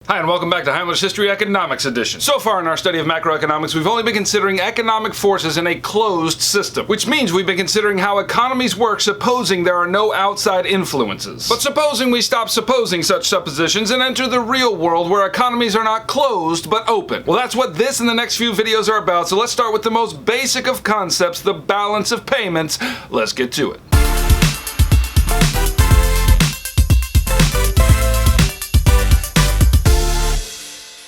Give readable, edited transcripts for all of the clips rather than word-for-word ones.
Hi, and welcome back to Heimler's History Economics Edition. So far in our study of macroeconomics, we've only been considering economic forces in a closed system, which means we've been considering how economies work supposing there are no outside influences. But supposing we stop supposing such suppositions and enter the real world where economies are not closed but open. Well, that's what this and the next few videos are about, so let's start with the most basic of concepts, the balance of payments. Let's get to it.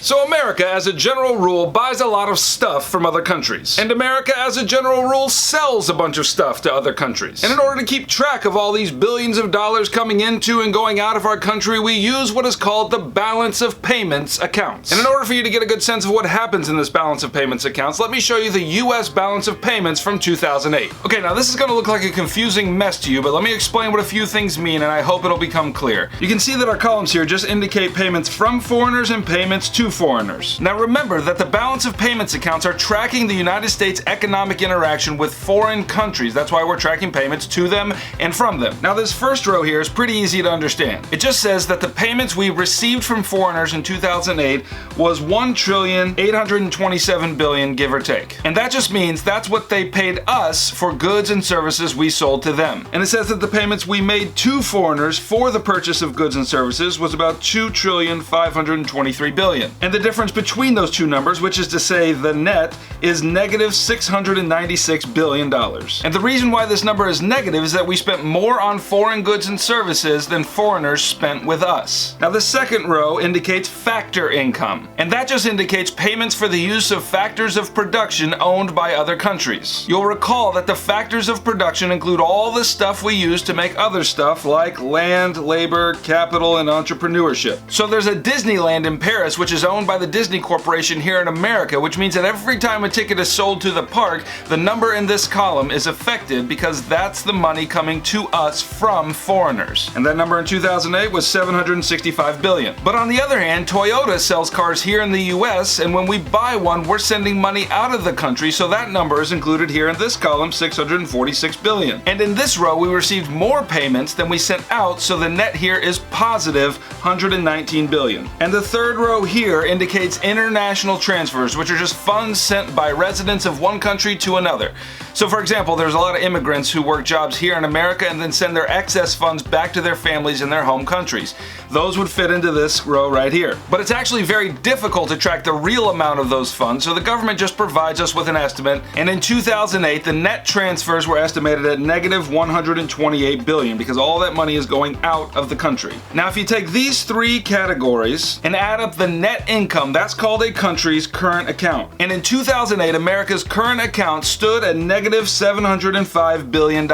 So America, as a general rule, buys a lot of stuff from other countries. And America, as a general rule, sells a bunch of stuff to other countries. And in order to keep track of all these billions of dollars coming into and going out of our country, we use what is called the balance of payments accounts. And in order for you to get a good sense of what happens in this balance of payments accounts, let me show you the US balance of payments from 2008. Okay, now this is going to look like a confusing mess to you, but let me explain what a few things mean, and I hope it'll become clear. You can see that our columns here just indicate payments from foreigners and payments to foreigners. Now remember that the balance of payments accounts are tracking the United States economic interaction with foreign countries. That's why we're tracking payments to them and from them. Now this first row here is pretty easy to understand. It just says that the payments we received from foreigners in 2008 was $1,827 billion, give or take. And that just means that's what they paid us for goods and services we sold to them. And it says that the payments we made to foreigners for the purchase of goods and services was about $2,523 billion. And the difference between those two numbers, which is to say the net, is negative $696 billion. And the reason why this number is negative is that we spent more on foreign goods and services than foreigners spent with us. Now the second row indicates factor income, and that just indicates payments for the use of factors of production owned by other countries. You'll recall that the factors of production include all the stuff we use to make other stuff like land, labor, capital, and entrepreneurship. So there's a Disneyland in Paris which is owned by the Disney Corporation here in America, which means that every time a ticket is sold to the park, the number in this column is affected because that's the money coming to us from foreigners. And that number in 2008 was $765 billion. But on the other hand, Toyota sells cars here in the US, and when we buy one, we're sending money out of the country, so that number is included here in this column, $646 billion. And in this row, we received more payments than we sent out, so the net here is positive $119 billion. And the third row here indicates international transfers, which are just funds sent by residents of one country to another. So for example, there's a lot of immigrants who work jobs here in America and then send their excess funds back to their families in their home countries. Those would fit into this row right here. But it's actually very difficult to track the real amount of those funds, so the government just provides us with an estimate, and in 2008 the net transfers were estimated at negative $128 billion because all that money is going out of the country. Now if you take these three categories and add up the net income, that's called a country's current account. And in 2008, America's current account stood at negative $705 billion.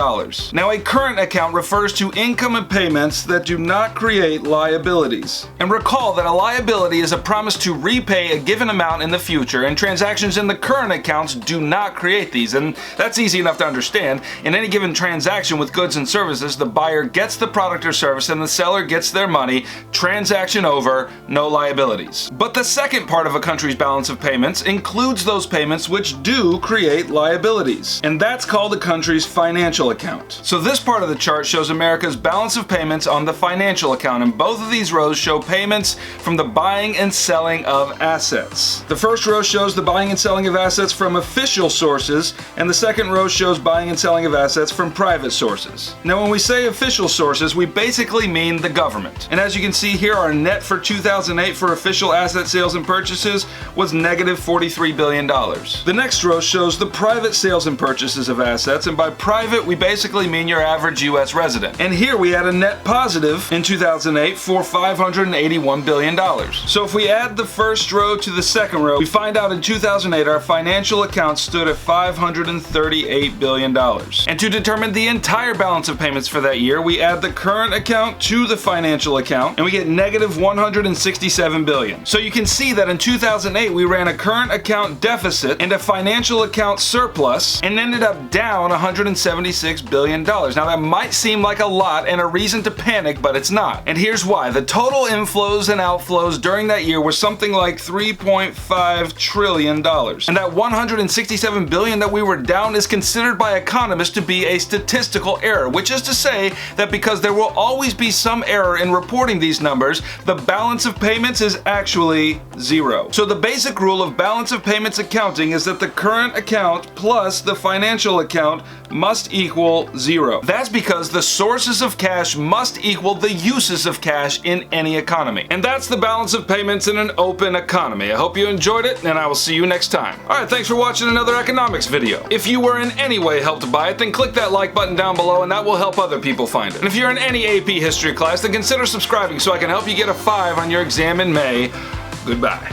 Now, a current account refers to income and payments that do not create liabilities. And recall that a liability is a promise to repay a given amount in the future, and transactions in the current accounts do not create these. And that's easy enough to understand. In any given transaction with goods and services, the buyer gets the product or service and the seller gets their money. Transaction over, no liabilities. But the second part of a country's balance of payments includes those payments which do create liabilities, and that's called a country's financial account. So this part of the chart shows America's balance of payments on the financial account, and both of these rows show payments from the buying and selling of assets. The first row shows the buying and selling of assets from official sources, and the second row shows buying and selling of assets from private sources. Now when we say official sources, we basically mean the government. And as you can see here, our net for 2008 for official asset sales and purchases was negative $43 billion. The next row shows the private sales and purchases of assets, and by private we basically mean your average US resident. And here we had a net positive in 2008 for $581 billion. So if we add the first row to the second row, we find out in 2008 our financial account stood at $538 billion. And to determine the entire balance of payments for that year, we add the current account to the financial account, and we get negative $167 billion. So you can see that in 2008 we ran a current account deficit and a financial account surplus and ended up down $176 billion. Now that might seem like a lot and a reason to panic, but it's not. And here's why. why. The total inflows and outflows during that year were something like $3.5 trillion. And that $167 billion that we were down is considered by economists to be a statistical error, which is to say that because there will always be some error in reporting these numbers, the balance of payments is actually zero. So the basic rule of balance of payments accounting is that the current account plus the financial account must equal zero. That's because the sources of cash must equal the uses of cash in any economy. And that's the balance of payments in an open economy. I hope you enjoyed it, and I will see you next time. Alright, thanks for watching another economics video. If you were in any way helped by it, then click that like button down below and that will help other people find it. And if you're in any AP history class, then consider subscribing so I can help you get a 5 on your exam in May. Goodbye.